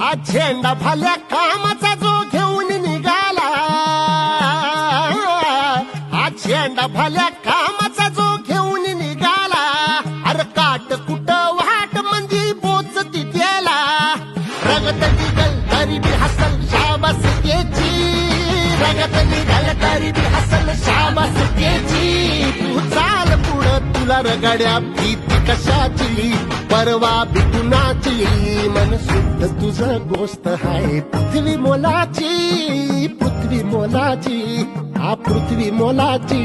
आज झेंडा भाल्या कामाचा जो घेऊन निघाला, आज झेंडा भाल्या कामाचा जो घेऊन निघाला, अरे काट कुट वाट मंदी बोचती त्याला, रगत निघल तरी बी हसल शाबास त्याची, रगत निघल तरी बी हसल शाबास त्याची. तू चाल पुढं तुला रगड्या भीती कशाची, परवा बिकुनाची, मन शुद्ध तुझं गोष्ट हाय पृथ्वी मोलाची, पृथ्वी मोलाची, हा पृथ्वी मोलाची.